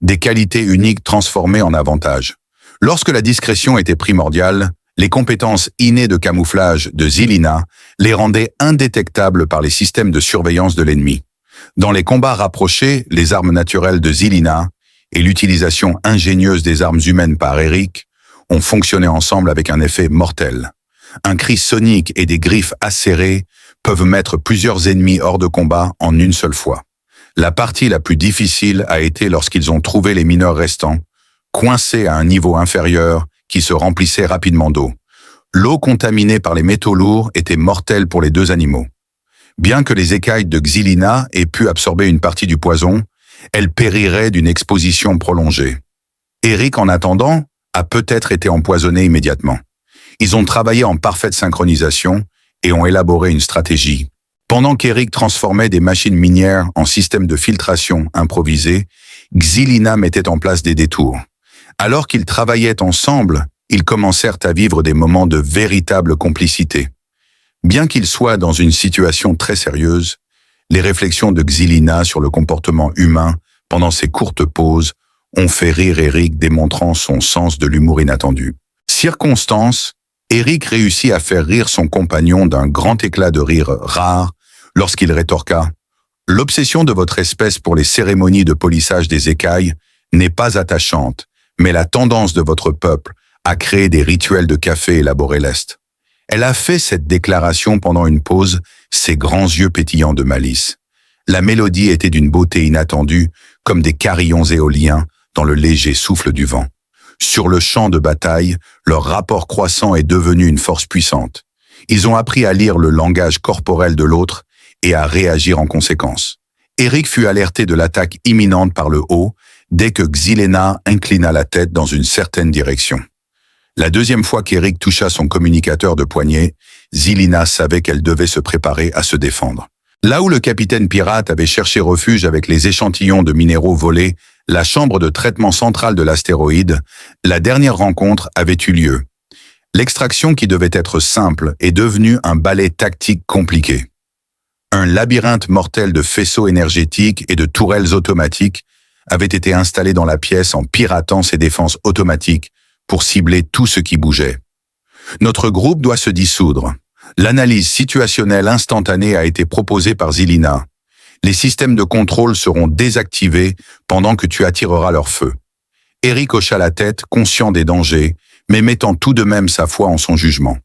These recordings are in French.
des qualités uniques transformées en avantages. Lorsque la discrétion était primordiale, les compétences innées de camouflage de Zelina les rendaient indétectables par les systèmes de surveillance de l'ennemi. Dans les combats rapprochés, les armes naturelles de Zelina et l'utilisation ingénieuse des armes humaines par Eric ont fonctionné ensemble avec un effet mortel. Un cri sonique et des griffes acérées peuvent mettre plusieurs ennemis hors de combat en une seule fois. La partie la plus difficile a été lorsqu'ils ont trouvé les mineurs restants, coincés à un niveau inférieur qui se remplissait rapidement d'eau. L'eau contaminée par les métaux lourds était mortelle pour les deux animaux. Bien que les écailles de Zelina aient pu absorber une partie du poison, elles périraient d'une exposition prolongée. Eric, en attendant, a peut-être été empoisonné immédiatement. Ils ont travaillé en parfaite synchronisation et ont élaboré une stratégie. Pendant qu'Eric transformait des machines minières en systèmes de filtration improvisés, Zelina mettait en place des détours. Alors qu'ils travaillaient ensemble, ils commencèrent à vivre des moments de véritable complicité. Bien qu'ils soient dans une situation très sérieuse, les réflexions de Zelina sur le comportement humain pendant ces courtes pauses ont fait rire Eric, démontrant son sens de l'humour inattendu. Circonstance, Eric réussit à faire rire son compagnon d'un grand éclat de rire rare lorsqu'il rétorqua « L'obsession de votre espèce pour les cérémonies de polissage des écailles n'est pas attachante, mais la tendance de votre peuple à créer des rituels de café élaborés l'est. » Elle a fait cette déclaration pendant une pause, ses grands yeux pétillants de malice. La mélodie était d'une beauté inattendue, comme des carillons éoliens dans le léger souffle du vent. Sur le champ de bataille, leur rapport croissant est devenu une force puissante. Ils ont appris à lire le langage corporel de l'autre et à réagir en conséquence. Eric fut alerté de l'attaque imminente par le haut dès que Zelina inclina la tête dans une certaine direction. La deuxième fois qu'Eric toucha son communicateur de poignet, Zelina savait qu'elle devait se préparer à se défendre. Là où le capitaine pirate avait cherché refuge avec les échantillons de minéraux volés, la chambre de traitement centrale de l'astéroïde, la dernière rencontre avait eu lieu. L'extraction qui devait être simple est devenue un ballet tactique compliqué. Un labyrinthe mortel de faisceaux énergétiques et de tourelles automatiques avait été installé dans la pièce en piratant ses défenses automatiques pour cibler tout ce qui bougeait. Notre groupe doit se dissoudre. L'analyse situationnelle instantanée a été proposée par Zelina. Les systèmes de contrôle seront désactivés pendant que tu attireras leur feu. Eric hocha la tête, conscient des dangers, mais mettant tout de même sa foi en son jugement.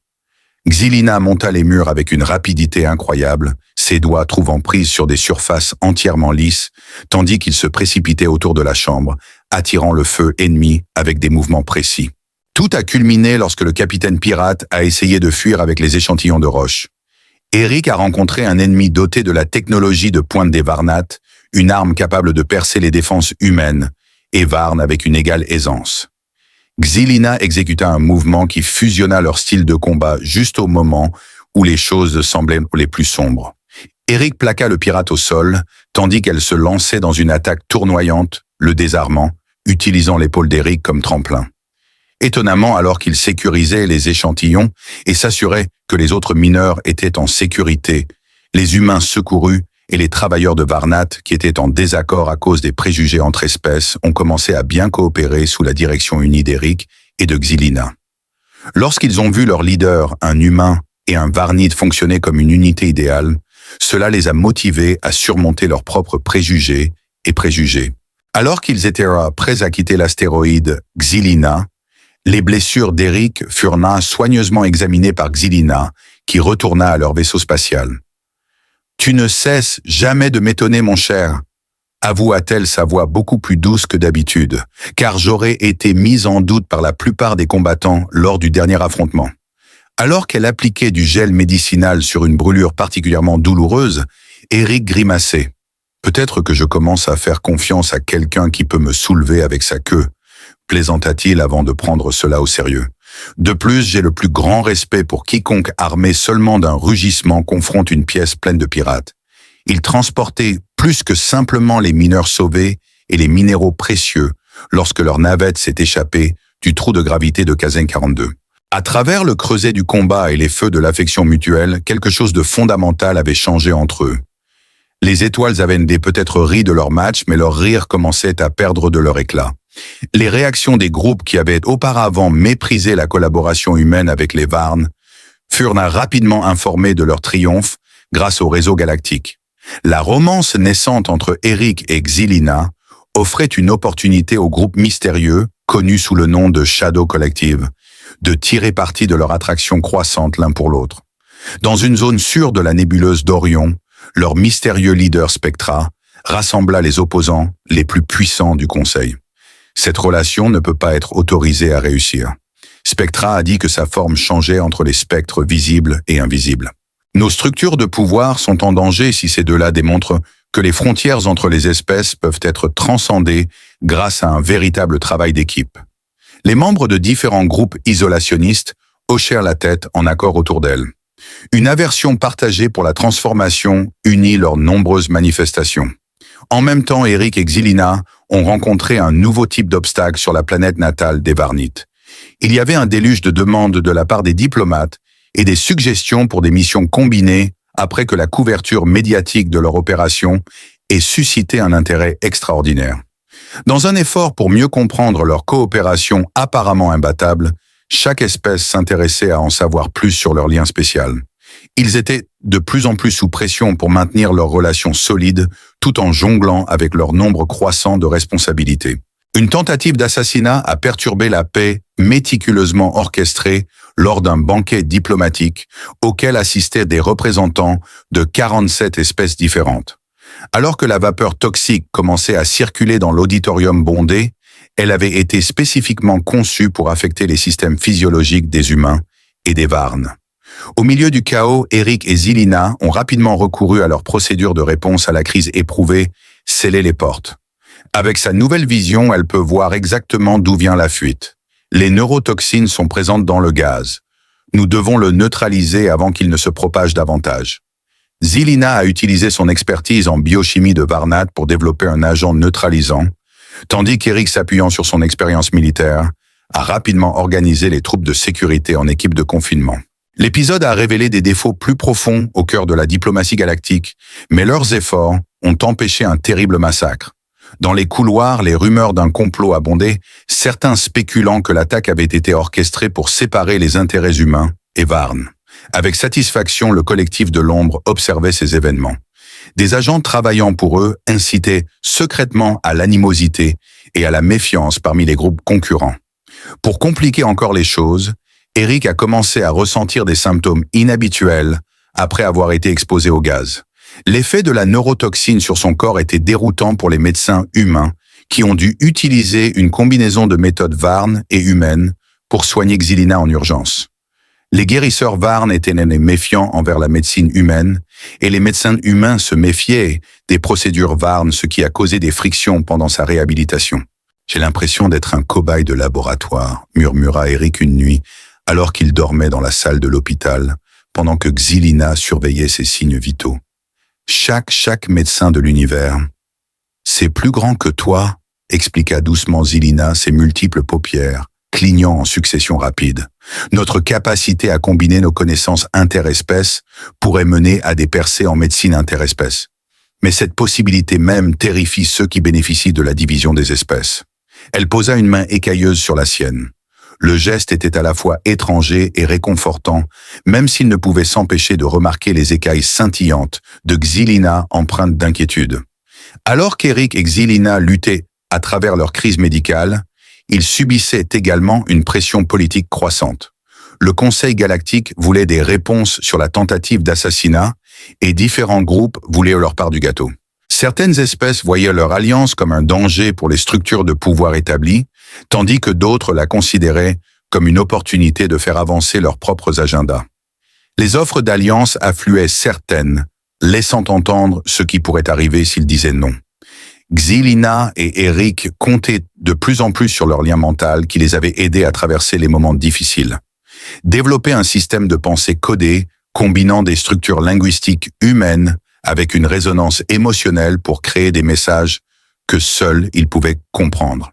Zelina monta les murs avec une rapidité incroyable, ses doigts trouvant prise sur des surfaces entièrement lisses, tandis qu'il se précipitait autour de la chambre, attirant le feu ennemi avec des mouvements précis. Tout a culminé lorsque le capitaine pirate a essayé de fuir avec les échantillons de roche. Eric a rencontré un ennemi doté de la technologie de pointe des Varnat, une arme capable de percer les défenses humaines, et Varn avec une égale aisance. Zelina exécuta un mouvement qui fusionna leur style de combat juste au moment où les choses semblaient les plus sombres. Eric plaqua le pirate au sol, tandis qu'elle se lançait dans une attaque tournoyante, le désarmant, utilisant l'épaule d'Eric comme tremplin. Étonnamment, alors qu'il sécurisait les échantillons et s'assurait que les autres mineurs étaient en sécurité, les humains secourus et les travailleurs de Varnat, qui étaient en désaccord à cause des préjugés entre espèces, ont commencé à bien coopérer sous la direction unie d'Eric et de Zelina. Lorsqu'ils ont vu leur leader, un humain et un Varnite fonctionner comme une unité idéale, cela les a motivés à surmonter leurs propres préjugés et préjugés. Alors qu'ils étaient prêts à quitter l'astéroïde Zelina, les blessures d'Eric furent soigneusement examinées par Zelina, qui retourna à leur vaisseau spatial. « Tu ne cesses jamais de m'étonner, mon cher », avoua-t-elle sa voix beaucoup plus douce que d'habitude, car j'aurais été mise en doute par la plupart des combattants lors du dernier affrontement. Alors qu'elle appliquait du gel médicinal sur une brûlure particulièrement douloureuse, Eric grimaçait. « Peut-être que je commence à faire confiance à quelqu'un qui peut me soulever avec sa queue », plaisanta-t-il avant de prendre cela au sérieux. De plus, j'ai le plus grand respect pour quiconque armé seulement d'un rugissement confronte une pièce pleine de pirates. Il transportait plus que simplement les mineurs sauvés et les minéraux précieux lorsque leur navette s'est échappée du trou de gravité de Kazen 42. À travers le creuset du combat et les feux de l'affection mutuelle, quelque chose de fondamental avait changé entre eux. Les étoiles avaient peut-être ri de leur match, mais leur rire commençait à perdre de leur éclat. Les réactions des groupes qui avaient auparavant méprisé la collaboration humaine avec les Varn furent rapidement informés de leur triomphe grâce au réseau galactique. La romance naissante entre Eric et Xilina offrait une opportunité au groupe mystérieux, connu sous le nom de Shadow Collective, de tirer parti de leur attraction croissante l'un pour l'autre. Dans une zone sûre de la nébuleuse d'Orion, leur mystérieux leader Spectra rassembla les opposants les plus puissants du Conseil. Cette relation ne peut pas être autorisée à réussir. Spectra a dit que sa forme changeait entre les spectres visibles et invisibles. Nos structures de pouvoir sont en danger si ces deux-là démontrent que les frontières entre les espèces peuvent être transcendées grâce à un véritable travail d'équipe. Les membres de différents groupes isolationnistes hochèrent la tête en accord autour d'elle. Une aversion partagée pour la transformation unit leurs nombreuses manifestations. En même temps, Eric et Xilina ont rencontré un nouveau type d'obstacle sur la planète natale des Varnites. Il y avait un déluge de demandes de la part des diplomates et des suggestions pour des missions combinées après que la couverture médiatique de leur opération ait suscité un intérêt extraordinaire. Dans un effort pour mieux comprendre leur coopération apparemment imbattable, chaque espèce s'intéressait à en savoir plus sur leur lien spécial. Ils étaient de plus en plus sous pression pour maintenir leurs relations solides tout en jonglant avec leur nombre croissant de responsabilités. Une tentative d'assassinat a perturbé la paix méticuleusement orchestrée lors d'un banquet diplomatique auquel assistaient des représentants de 47 espèces différentes. Alors que la vapeur toxique commençait à circuler dans l'auditorium bondé, elle avait été spécifiquement conçue pour affecter les systèmes physiologiques des humains et des Varn. Au milieu du chaos, Eric et Xilina ont rapidement recouru à leur procédure de réponse à la crise éprouvée, sceller les portes. Avec sa nouvelle vision, elle peut voir exactement d'où vient la fuite. Les neurotoxines sont présentes dans le gaz. Nous devons le neutraliser avant qu'il ne se propage davantage. Xilina a utilisé son expertise en biochimie de Varnat pour développer un agent neutralisant, tandis qu'Eric, s'appuyant sur son expérience militaire, a rapidement organisé les troupes de sécurité en équipe de confinement. L'épisode a révélé des défauts plus profonds au cœur de la diplomatie galactique, mais leurs efforts ont empêché un terrible massacre. Dans les couloirs, les rumeurs d'un complot abondaient, certains spéculant que l'attaque avait été orchestrée pour séparer les intérêts humains et Varn. Avec satisfaction, le collectif de l'ombre observait ces événements. Des agents travaillant pour eux incitaient secrètement à l'animosité et à la méfiance parmi les groupes concurrents. Pour compliquer encore les choses, Eric a commencé à ressentir des symptômes inhabituels après avoir été exposé au gaz. L'effet de la neurotoxine sur son corps était déroutant pour les médecins humains qui ont dû utiliser une combinaison de méthodes Varn et humaines pour soigner Xilina en urgence. Les guérisseurs Varn étaient méfiants envers la médecine humaine et les médecins humains se méfiaient des procédures Varn, ce qui a causé des frictions pendant sa réhabilitation. « J'ai l'impression d'être un cobaye de laboratoire », murmura Eric une nuit, alors qu'il dormait dans la salle de l'hôpital, pendant que Xilina surveillait ses signes vitaux. Chaque médecin de l'univers. C'est plus grand que toi, expliqua doucement Xilina, ses multiples paupières, clignant en succession rapide. Notre capacité à combiner nos connaissances interespèces pourrait mener à des percées en médecine interespèces. Mais cette possibilité même terrifie ceux qui bénéficient de la division des espèces. Elle posa une main écailleuse sur la sienne. Le geste était à la fois étranger et réconfortant, même s'il ne pouvait s'empêcher de remarquer les écailles scintillantes de Xilina empreintes d'inquiétude. Alors qu'Eric et Xilina luttaient à travers leur crise médicale, ils subissaient également une pression politique croissante. Le Conseil galactique voulait des réponses sur la tentative d'assassinat et différents groupes voulaient leur part du gâteau. Certaines espèces voyaient leur alliance comme un danger pour les structures de pouvoir établies, tandis que d'autres la considéraient comme une opportunité de faire avancer leurs propres agendas. Les offres d'alliance affluaient certaines, laissant entendre ce qui pourrait arriver s'ils disaient non. Xilina et Eric comptaient de plus en plus sur leur lien mental qui les avait aidés à traverser les moments difficiles. Développer un système de pensée codé, combinant des structures linguistiques humaines avec une résonance émotionnelle pour créer des messages que seuls ils pouvaient comprendre.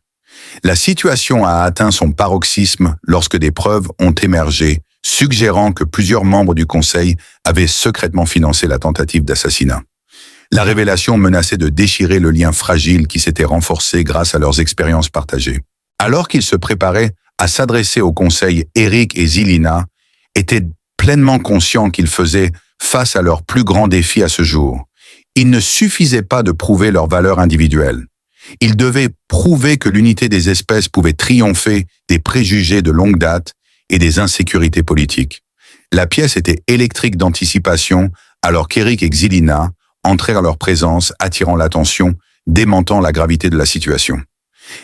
La situation a atteint son paroxysme lorsque des preuves ont émergé, suggérant que plusieurs membres du Conseil avaient secrètement financé la tentative d'assassinat. La révélation menaçait de déchirer le lien fragile qui s'était renforcé grâce à leurs expériences partagées. Alors qu'ils se préparaient à s'adresser au conseil, Eric et Zelina étaient pleinement conscients qu'ils faisaient face à leur plus grand défi à ce jour. Il ne suffisait pas de prouver leur valeur individuelle. Ils devaient prouver que l'unité des espèces pouvait triompher des préjugés de longue date et des insécurités politiques. La pièce était électrique d'anticipation alors qu'Eric et Zelina entraient en leur présence, attirant l'attention, démentant la gravité de la situation.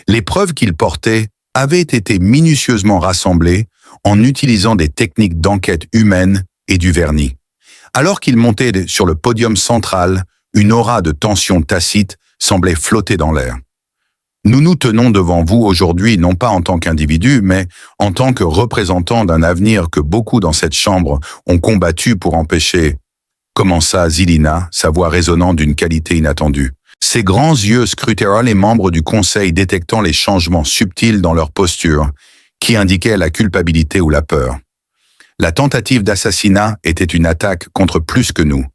Les preuves qu'ils portaient avaient été minutieusement rassemblées en utilisant des techniques d'enquête humaine et du vernis. Alors qu'ils montaient sur le podium central, une aura de tension tacite semblait flotter dans l'air. Nous nous tenons devant vous aujourd'hui non pas en tant qu'individus, mais en tant que représentants d'un avenir que beaucoup dans cette chambre ont combattu pour empêcher, commença Zelina, sa voix résonnant d'une qualité inattendue. Ses grands yeux scrutèrent les membres du conseil détectant les changements subtils dans leur posture, qui indiquaient la culpabilité ou la peur. La tentative d'assassinat était une attaque contre plus que nous.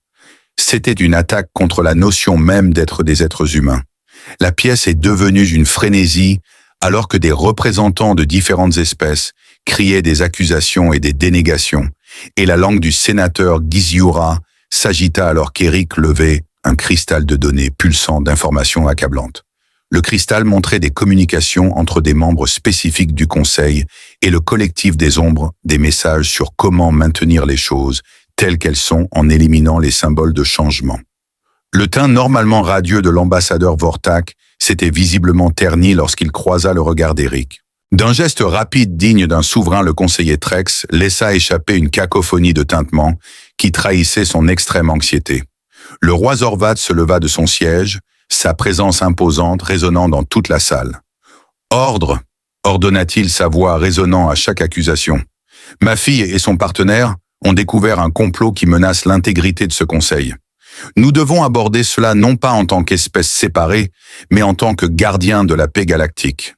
C'était une attaque contre la notion même d'être des êtres humains. La pièce est devenue une frénésie alors que des représentants de différentes espèces criaient des accusations et des dénégations, et la langue du sénateur Giziura s'agita alors qu'Eric levait un cristal de données pulsant d'informations accablantes. Le cristal montrait des communications entre des membres spécifiques du Conseil et le collectif des ombres, des messages sur comment maintenir les choses telles qu'elles sont en éliminant les symboles de changement. Le teint normalement radieux de l'ambassadeur Vortak s'était visiblement terni lorsqu'il croisa le regard d'Eric. D'un geste rapide digne d'un souverain, le conseiller Trex laissa échapper une cacophonie de tintements qui trahissait son extrême anxiété. Le roi Zorvat se leva de son siège, sa présence imposante résonnant dans toute la salle. « Ordre !» ordonna-t-il, sa voix résonnant à chaque accusation. « Ma fille et son partenaire ont découvert un complot qui menace l'intégrité de ce conseil. Nous devons aborder cela non pas en tant qu'espèce séparée, mais en tant que gardiens de la paix galactique. »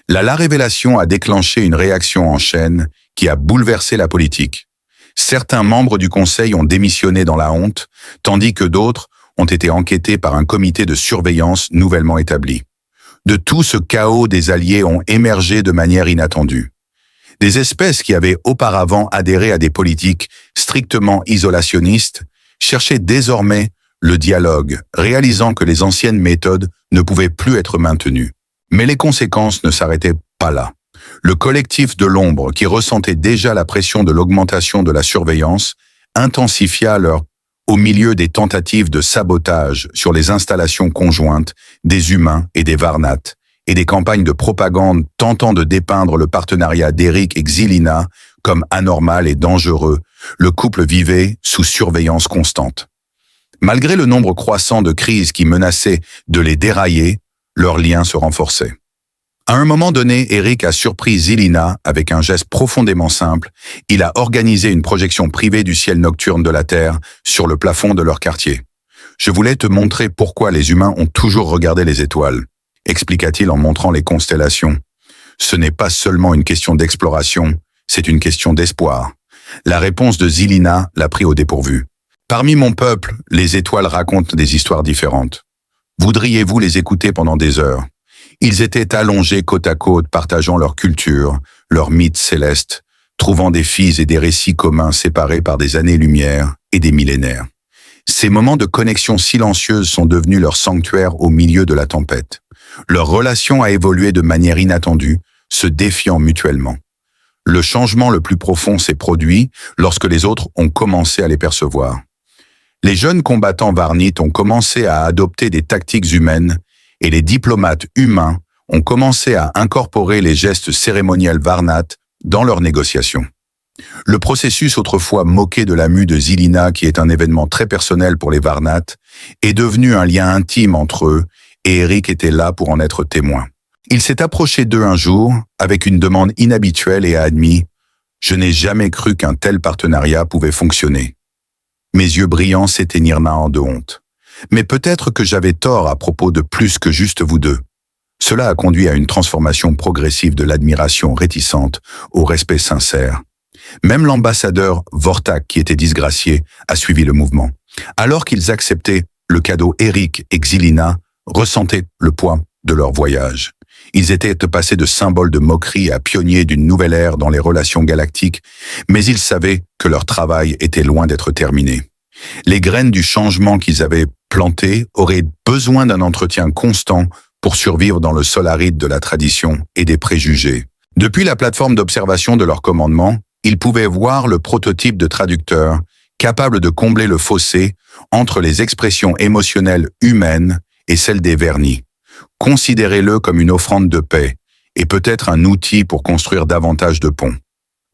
La révélation a déclenché une réaction en chaîne qui a bouleversé la politique. Certains membres du Conseil ont démissionné dans la honte, tandis que d'autres ont été enquêtés par un comité de surveillance nouvellement établi. De tout ce chaos, des alliés ont émergé de manière inattendue. Des espèces qui avaient auparavant adhéré à des politiques strictement isolationnistes cherchaient désormais le dialogue, réalisant que les anciennes méthodes ne pouvaient plus être maintenues. Mais les conséquences ne s'arrêtaient pas là. Le collectif de l'ombre, qui ressentait déjà la pression de l'augmentation de la surveillance, intensifia alors au milieu des tentatives de sabotage sur les installations conjointes des humains et des Varnates, et des campagnes de propagande tentant de dépeindre le partenariat d'Eric et Zelina comme anormal et dangereux. Le couple vivait sous surveillance constante. Malgré le nombre croissant de crises qui menaçaient de les dérailler, leur lien se renforçait. À un moment donné, Eric a surpris Zelina avec un geste profondément simple. Il a organisé une projection privée du ciel nocturne de la Terre sur le plafond de leur quartier. « Je voulais te montrer pourquoi les humains ont toujours regardé les étoiles », expliqua-t-il en montrant les constellations. « Ce n'est pas seulement une question d'exploration, c'est une question d'espoir. » La réponse de Zelina l'a pris au dépourvu. « Parmi mon peuple, les étoiles racontent des histoires différentes. Voudriez-vous les écouter pendant des heures ? Ils étaient allongés côte à côte, partageant leur culture, leurs mythes célestes, trouvant des filles et des récits communs séparés par des années-lumière et des millénaires. Ces moments de connexion silencieuse sont devenus leur sanctuaire au milieu de la tempête. Leur relation a évolué de manière inattendue, se défiant mutuellement. Le changement le plus profond s'est produit lorsque les autres ont commencé à les percevoir. Les jeunes combattants varnites ont commencé à adopter des tactiques humaines et les diplomates humains ont commencé à incorporer les gestes cérémoniels varnates dans leurs négociations. Le processus autrefois moqué de la mue de Zelina, qui est un événement très personnel pour les Varnates, est devenu un lien intime entre eux et Eric était là pour en être témoin. Il s'est approché d'eux un jour avec une demande inhabituelle et a admis « Je n'ai jamais cru qu'un tel partenariat pouvait fonctionner. » Mes yeux brillants s'éteignirent de honte. Mais peut-être que j'avais tort à propos de plus que juste vous deux. Cela a conduit à une transformation progressive de l'admiration réticente au respect sincère. Même l'ambassadeur Vortak, qui était disgracié, a suivi le mouvement. Alors qu'ils acceptaient le cadeau Eric et Xilina ressentaient le poids de leur voyage. Ils étaient passés de symboles de moquerie à pionniers d'une nouvelle ère dans les relations galactiques, mais ils savaient que leur travail était loin d'être terminé. Les graines du changement qu'ils avaient plantées auraient besoin d'un entretien constant pour survivre dans le sol aride de la tradition et des préjugés. Depuis la plateforme d'observation de leur commandement, ils pouvaient voir le prototype de traducteur capable de combler le fossé entre les expressions émotionnelles humaines et celles des vernis. Considérez-le comme une offrande de paix et peut-être un outil pour construire davantage de ponts.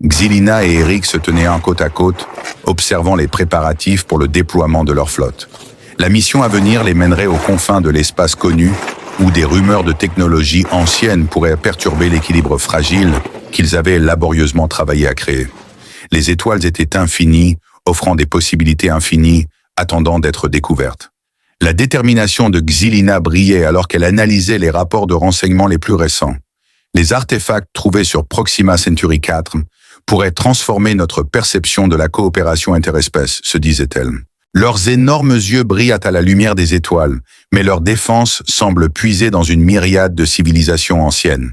Xilina et Eric se tenaient un côte à côte, observant les préparatifs pour le déploiement de leur flotte. La mission à venir les mènerait aux confins de l'espace connu, où des rumeurs de technologie anciennes pourraient perturber l'équilibre fragile qu'ils avaient laborieusement travaillé à créer. Les étoiles étaient infinies, offrant des possibilités infinies, attendant d'être découvertes. La détermination de Xilina brillait alors qu'elle analysait les rapports de renseignements les plus récents. Les artefacts trouvés sur Proxima Centauri 4 pourraient transformer notre perception de la coopération interespèce, se disait-elle. Leurs énormes yeux brillent à la lumière des étoiles, mais leur défense semble puiser dans une myriade de civilisations anciennes.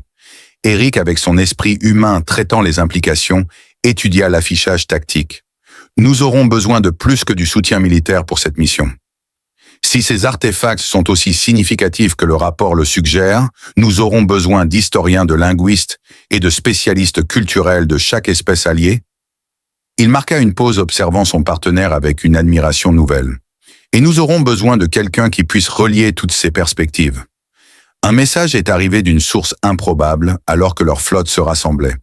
Eric, avec son esprit humain traitant les implications, étudia l'affichage tactique. Nous aurons besoin de plus que du soutien militaire pour cette mission. Si ces artefacts sont aussi significatifs que le rapport le suggère, nous aurons besoin d'historiens, de linguistes et de spécialistes culturels de chaque espèce alliée. Il marqua une pause observant son partenaire avec une admiration nouvelle. Et nous aurons besoin de quelqu'un qui puisse relier toutes ces perspectives. Un message est arrivé d'une source improbable alors que leur flotte se rassemblait.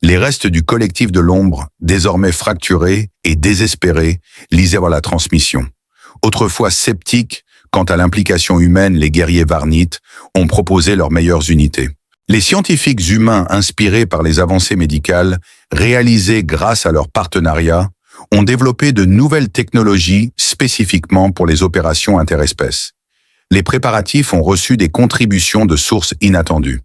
Les restes du collectif de l'ombre, désormais fracturés et désespérés, lisaient la transmission. Autrefois sceptiques quant à l'implication humaine, les guerriers varnites ont proposé leurs meilleures unités. Les scientifiques humains inspirés par les avancées médicales, réalisées grâce à leur partenariat, ont développé de nouvelles technologies spécifiquement pour les opérations interespèces. Les préparatifs ont reçu des contributions de sources inattendues.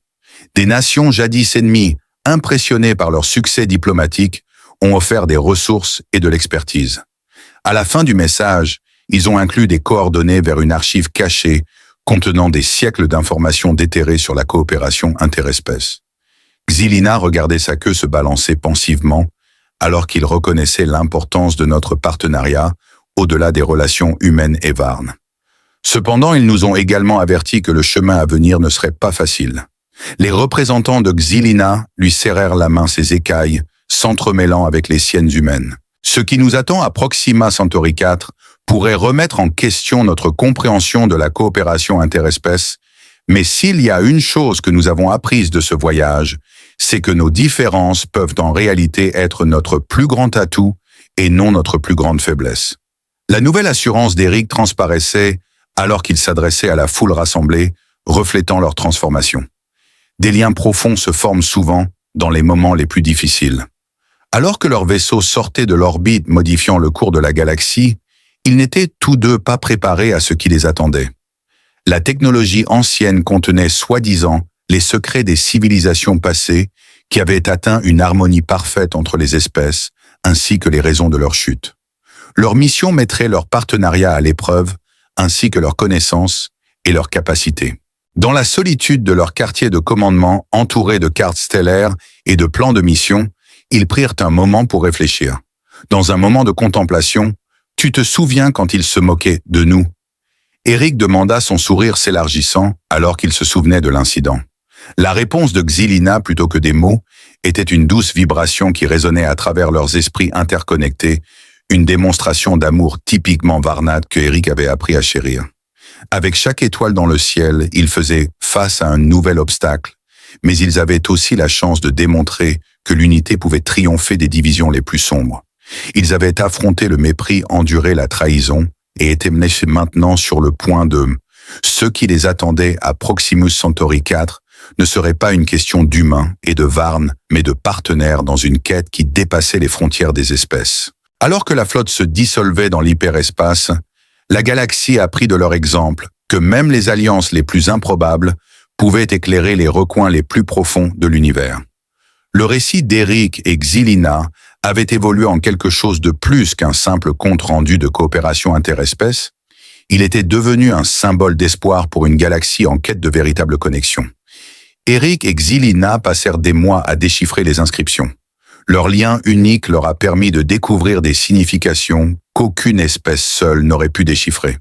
Des nations jadis ennemies, impressionnées par leur succès diplomatique, ont offert des ressources et de l'expertise. À la fin du message, ils ont inclus des coordonnées vers une archive cachée contenant des siècles d'informations déterrées sur la coopération interespèce. Xilina regardait sa queue se balancer pensivement, alors qu'il reconnaissait l'importance de notre partenariat au-delà des relations humaines et varnes. Cependant, ils nous ont également averti que le chemin à venir ne serait pas facile. Les représentants de Xilina lui serrèrent la main, ses écailles, s'entremêlant avec les siennes humaines. Ce qui nous attend à Proxima Centauri 4 pourrait remettre en question notre compréhension de la coopération interespèce, mais s'il y a une chose que nous avons apprise de ce voyage, c'est que nos différences peuvent en réalité être notre plus grand atout et non notre plus grande faiblesse. La nouvelle assurance d'Eric transparaissait alors qu'il s'adressait à la foule rassemblée, reflétant leur transformation. Des liens profonds se forment souvent dans les moments les plus difficiles. Alors que leur vaisseau sortait de l'orbite modifiant le cours de la galaxie, ils n'étaient tous deux pas préparés à ce qui les attendait. La technologie ancienne contenait soi-disant les secrets des civilisations passées qui avaient atteint une harmonie parfaite entre les espèces, ainsi que les raisons de leur chute. Leur mission mettrait leur partenariat à l'épreuve, ainsi que leurs connaissances et leurs capacités. Dans la solitude de leur quartier de commandement, entouré de cartes stellaires et de plans de mission, ils prirent un moment pour réfléchir. Dans un moment de contemplation, « Tu te souviens quand ils se moquaient de nous ?» Eric demanda, son sourire s'élargissant alors qu'il se souvenait de l'incident. La réponse de Xilina, plutôt que des mots, était une douce vibration qui résonnait à travers leurs esprits interconnectés, une démonstration d'amour typiquement varnade que Eric avait appris à chérir. Avec chaque étoile dans le ciel, ils faisaient face à un nouvel obstacle, mais ils avaient aussi la chance de démontrer que l'unité pouvait triompher des divisions les plus sombres. Ils avaient affronté le mépris, enduré la trahison, et étaient maintenant sur le point de... Ce qui les attendait à Proximus Centauri 4 ne serait pas une question d'humains et de varnes, mais de partenaires dans une quête qui dépassait les frontières des espèces. Alors que la flotte se dissolvait dans l'hyperespace, la galaxie apprit de leur exemple que même les alliances les plus improbables pouvaient éclairer les recoins les plus profonds de l'univers. Le récit d'Eric et Xilina avait évolué en quelque chose de plus qu'un simple compte-rendu de coopération interespèce. Il était devenu un symbole d'espoir pour une galaxie en quête de véritable connexion. Eric et Xilina passèrent des mois à déchiffrer les inscriptions. Leur lien unique leur a permis de découvrir des significations qu'aucune espèce seule n'aurait pu déchiffrer.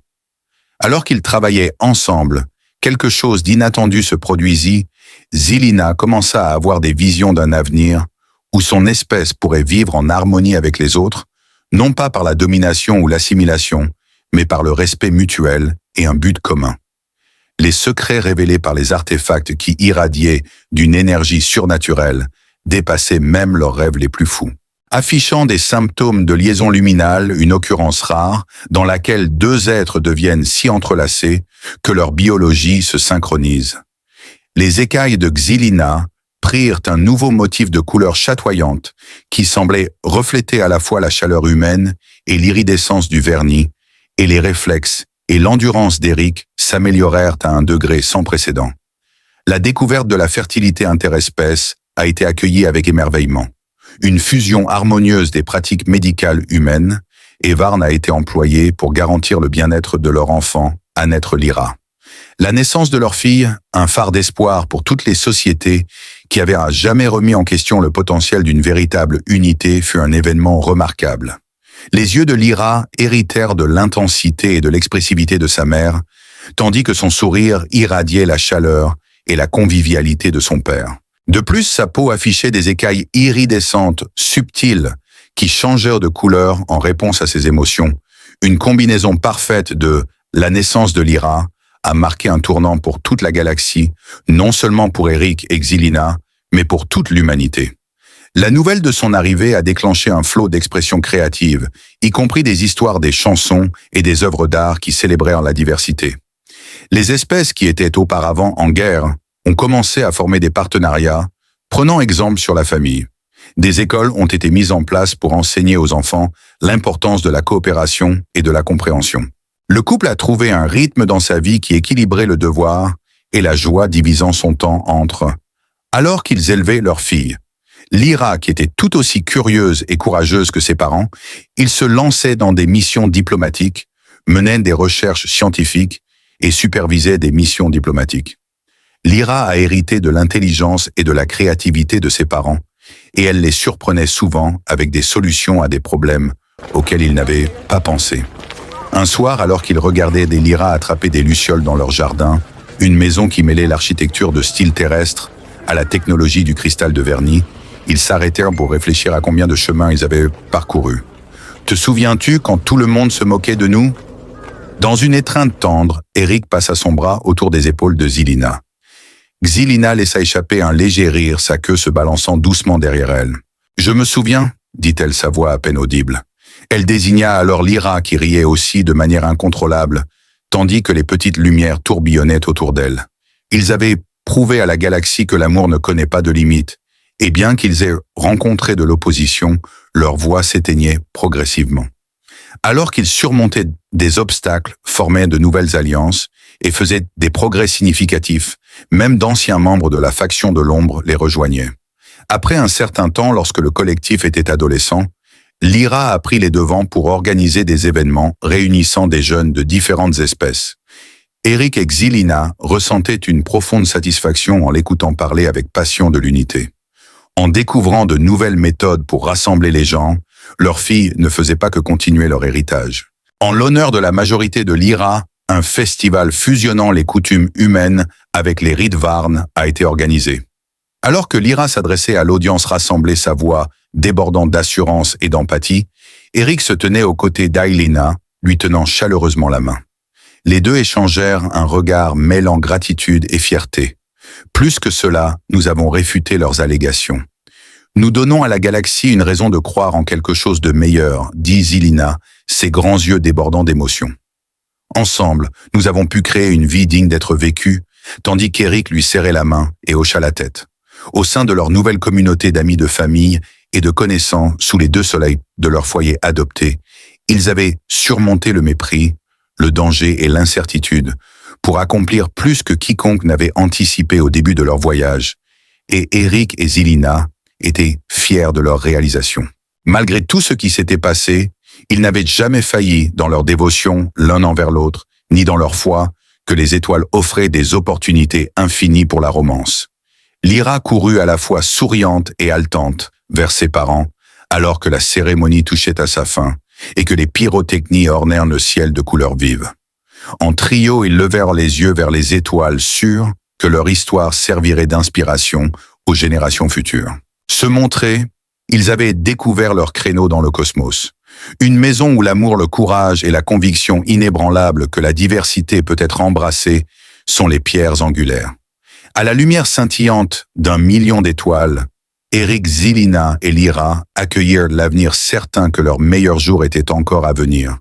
Alors qu'ils travaillaient ensemble, quelque chose d'inattendu se produisit. Xilina commença à avoir des visions d'un avenir où son espèce pourrait vivre en harmonie avec les autres, non pas par la domination ou l'assimilation, mais par le respect mutuel et un but commun. Les secrets révélés par les artefacts qui irradiaient d'une énergie surnaturelle dépassaient même leurs rêves les plus fous. Affichant des symptômes de liaison luminale, une occurrence rare, dans laquelle deux êtres deviennent si entrelacés que leur biologie se synchronise. Les écailles de Xilina prirent un nouveau motif de couleur chatoyante qui semblait refléter à la fois la chaleur humaine et l'iridescence du vernis, et les réflexes et l'endurance d'Eric s'améliorèrent à un degré sans précédent. La découverte de la fertilité interespèce a été accueillie avec émerveillement. Une fusion harmonieuse des pratiques médicales humaines, et Varn a été employé pour garantir le bien-être de leur enfant, à naître Lyra. La naissance de leur fille, un phare d'espoir pour toutes les sociétés qui avaient à jamais remis en question le potentiel d'une véritable unité, fut un événement remarquable. Les yeux de Lyra héritèrent de l'intensité et de l'expressivité de sa mère, tandis que son sourire irradiait la chaleur et la convivialité de son père. De plus, sa peau affichait des écailles iridescentes, subtiles, qui changèrent de couleur en réponse à ses émotions. Une combinaison parfaite de la naissance de Lyra a marqué un tournant pour toute la galaxie, non seulement pour Eric et Xilina, mais pour toute l'humanité. La nouvelle de son arrivée a déclenché un flot d'expressions créatives, y compris des histoires, des chansons et des œuvres d'art qui célébrèrent la diversité. Les espèces qui étaient auparavant en guerre ont commencé à former des partenariats, prenant exemple sur la famille. Des écoles ont été mises en place pour enseigner aux enfants l'importance de la coopération et de la compréhension. Le couple a trouvé un rythme dans sa vie qui équilibrait le devoir et la joie, divisant son temps entre. Alors qu'ils élevaient leur fille, Lyra, qui était tout aussi curieuse et courageuse que ses parents, ils se lançaient dans des missions diplomatiques, menaient des recherches scientifiques et supervisaient des missions diplomatiques. Lyra a hérité de l'intelligence et de la créativité de ses parents, et elle les surprenait souvent avec des solutions à des problèmes auxquels ils n'avaient pas pensé. Un soir, alors qu'ils regardaient des Lyra attraper des lucioles dans leur jardin, une maison qui mêlait l'architecture de style terrestre à la technologie du cristal de vernis, ils s'arrêtèrent pour réfléchir à combien de chemins ils avaient parcouru. « Te souviens-tu quand tout le monde se moquait de nous ?» Dans une étreinte tendre, Eric passa son bras autour des épaules de Xilina. Xilina laissa échapper un léger rire, sa queue se balançant doucement derrière elle. « Je me souviens », dit-elle, sa voix à peine audible. Elle désigna alors Lyra qui riait aussi de manière incontrôlable, tandis que les petites lumières tourbillonnaient autour d'elle. Ils avaient prouvé à la galaxie que l'amour ne connaît pas de limites, et bien qu'ils aient rencontré de l'opposition, leur voix s'éteignait progressivement. Alors qu'ils surmontaient des obstacles, formaient de nouvelles alliances et faisaient des progrès significatifs, même d'anciens membres de la faction de l'ombre les rejoignaient. Après un certain temps, lorsque le collectif était adolescent, Lyra a pris les devants pour organiser des événements réunissant des jeunes de différentes espèces. Eric et Xilina ressentaient une profonde satisfaction en l'écoutant parler avec passion de l'unité. En découvrant de nouvelles méthodes pour rassembler les gens, leurs filles ne faisaient pas que continuer leur héritage. En l'honneur de la majorité de Lyra, un festival fusionnant les coutumes humaines avec les rites Varn a été organisé. Alors que Lyra s'adressait à l'audience rassemblée, sa voix débordant d'assurance et d'empathie, Eric se tenait aux côtés d'Ailina, lui tenant chaleureusement la main. Les deux échangèrent un regard mêlant gratitude et fierté. Plus que cela, nous avons réfuté leurs allégations. Nous donnons à la galaxie une raison de croire en quelque chose de meilleur, dit Xilina, ses grands yeux débordant d'émotion. Ensemble, nous avons pu créer une vie digne d'être vécue, tandis qu'Eric lui serrait la main et hocha la tête. Au sein de leur nouvelle communauté d'amis de famille et de connaissants sous les deux soleils de leur foyer adopté, ils avaient surmonté le mépris, le danger et l'incertitude pour accomplir plus que quiconque n'avait anticipé au début de leur voyage, et Eric et Xilina étaient fiers de leur réalisation. Malgré tout ce qui s'était passé, ils n'avaient jamais failli dans leur dévotion l'un envers l'autre ni dans leur foi, que les étoiles offraient des opportunités infinies pour la romance. Lyra courut à la fois souriante et haletante vers ses parents, alors que la cérémonie touchait à sa fin et que les pyrotechnies ornèrent le ciel de couleurs vives. En trio, ils levèrent les yeux vers les étoiles, sûrs que leur histoire servirait d'inspiration aux générations futures. Se montrer, ils avaient découvert leur créneau dans le cosmos. Une maison où l'amour, le courage et la conviction inébranlable que la diversité peut être embrassée sont les pierres angulaires. À la lumière scintillante d'1 million d'étoiles, Eric, Zelina et Lyra accueillirent l'avenir certain que leur meilleur jour était encore à venir.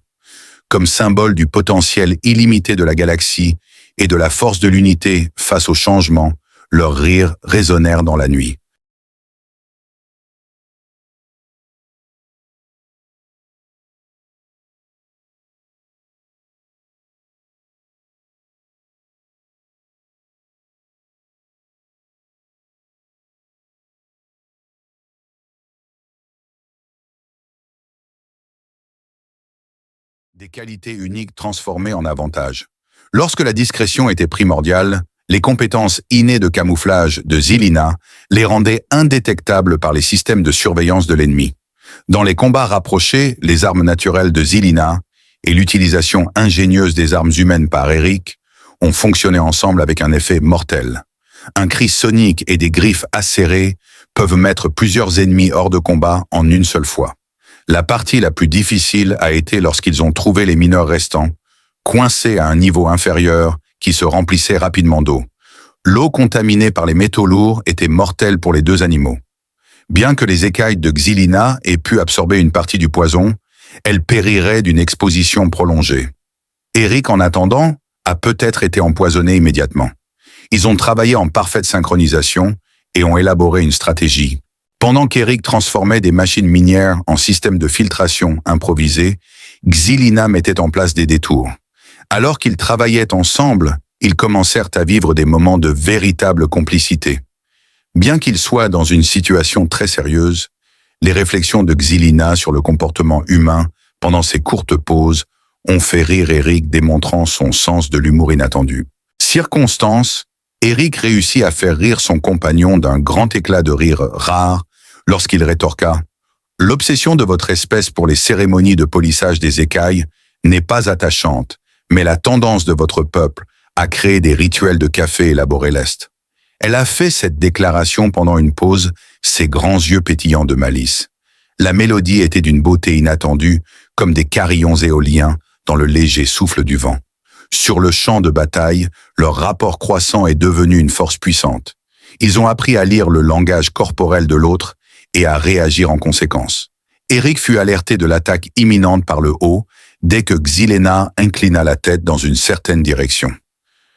Comme symbole du potentiel illimité de la galaxie et de la force de l'unité face au changement, leurs rires résonnèrent dans la nuit. Des qualités uniques transformées en avantages. Lorsque la discrétion était primordiale, les compétences innées de camouflage de Zelina les rendaient indétectables par les systèmes de surveillance de l'ennemi. Dans les combats rapprochés, les armes naturelles de Zelina et l'utilisation ingénieuse des armes humaines par Eric ont fonctionné ensemble avec un effet mortel. Un cri sonique et des griffes acérées peuvent mettre plusieurs ennemis hors de combat en une seule fois. La partie la plus difficile a été lorsqu'ils ont trouvé les mineurs restants, coincés à un niveau inférieur qui se remplissait rapidement d'eau. L'eau contaminée par les métaux lourds était mortelle pour les deux animaux. Bien que les écailles de Zelina aient pu absorber une partie du poison, elles périraient d'une exposition prolongée. Eric, en attendant, a peut-être été empoisonné immédiatement. Ils ont travaillé en parfaite synchronisation et ont élaboré une stratégie. Pendant qu'Eric transformait des machines minières en systèmes de filtration improvisés, Zelina mettait en place des détours. Alors qu'ils travaillaient ensemble, ils commencèrent à vivre des moments de véritable complicité. Bien qu'ils soient dans une situation très sérieuse, les réflexions de Zelina sur le comportement humain pendant ces courtes pauses ont fait rire Eric, démontrant son sens de l'humour inattendu. Circonstance, Eric réussit à faire rire son compagnon d'un grand éclat de rire rare lorsqu'il rétorqua « L'obsession de votre espèce pour les cérémonies de polissage des écailles n'est pas attachante, mais la tendance de votre peuple à créer des rituels de café élaborés l'est. » Elle a fait cette déclaration pendant une pause, ses grands yeux pétillants de malice. La mélodie était d'une beauté inattendue, comme des carillons éoliens dans le léger souffle du vent. Sur le champ de bataille, leur rapport croissant est devenu une force puissante. Ils ont appris à lire le langage corporel de l'autre et à réagir en conséquence. Eric fut alerté de l'attaque imminente par le haut dès que Zelina inclina la tête dans une certaine direction.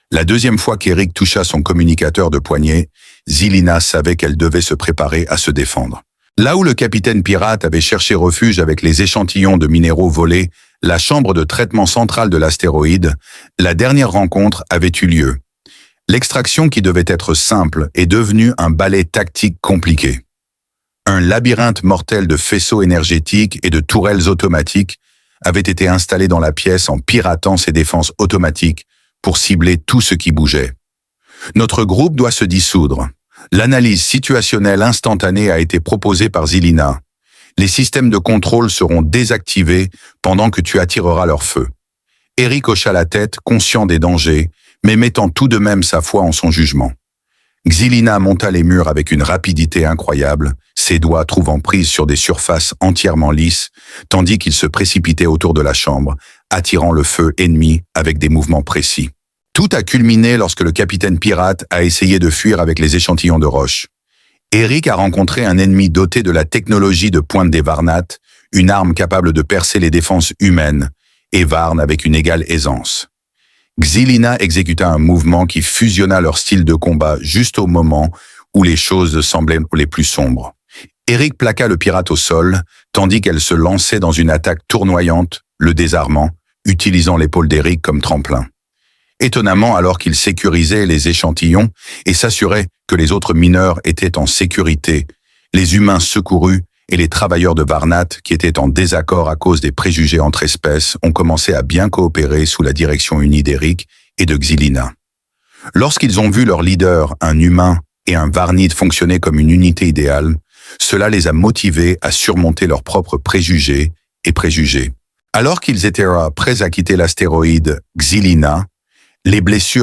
La deuxième fois qu'Eric toucha son communicateur de poignet, Zelina savait qu'elle devait se préparer à se défendre. Là où le capitaine pirate avait cherché refuge avec les échantillons de minéraux volés, la chambre de traitement centrale de l'astéroïde, la dernière rencontre avait eu lieu. L'extraction qui devait être simple est devenue un ballet tactique compliqué. Un labyrinthe mortel de faisceaux énergétiques et de tourelles automatiques avait été installé dans la pièce en piratant ses défenses automatiques pour cibler tout ce qui bougeait. Notre groupe doit se dissoudre. L'analyse situationnelle instantanée a été proposée par Zelina. Les systèmes de contrôle seront désactivés pendant que tu attireras leur feu. Eric hocha la tête, conscient des dangers, mais mettant tout de même sa foi en son jugement. Zelina monta les murs avec une rapidité incroyable, ses doigts trouvant prise sur des surfaces entièrement lisses, tandis qu'il se précipitait autour de la chambre, attirant le feu ennemi avec des mouvements précis. Tout a culminé lorsque le capitaine pirate a essayé de fuir avec les échantillons de roche. Eric a rencontré un ennemi doté de la technologie de pointe des Varnates, une arme capable de percer les défenses humaines, et Varn avec une égale aisance. Zelina exécuta un mouvement qui fusionna leur style de combat juste au moment où les choses semblaient les plus sombres. Eric plaqua le pirate au sol, tandis qu'elle se lançait dans une attaque tournoyante, le désarmant, utilisant l'épaule d'Eric comme tremplin. Étonnamment, alors qu'il sécurisait les échantillons et s'assurait que les autres mineurs étaient en sécurité, les humains secourus et les travailleurs de Varnat, qui étaient en désaccord à cause des préjugés entre espèces, ont commencé à bien coopérer sous la direction unie d'Eric et de Xilina. Lorsqu'ils ont vu leur leader, un humain, et un Varnid fonctionner comme une unité idéale, cela les a motivés à surmonter leurs propres préjugés et préjugés. Alors qu'ils étaient prêts à quitter l'astéroïde Xilina, les blessures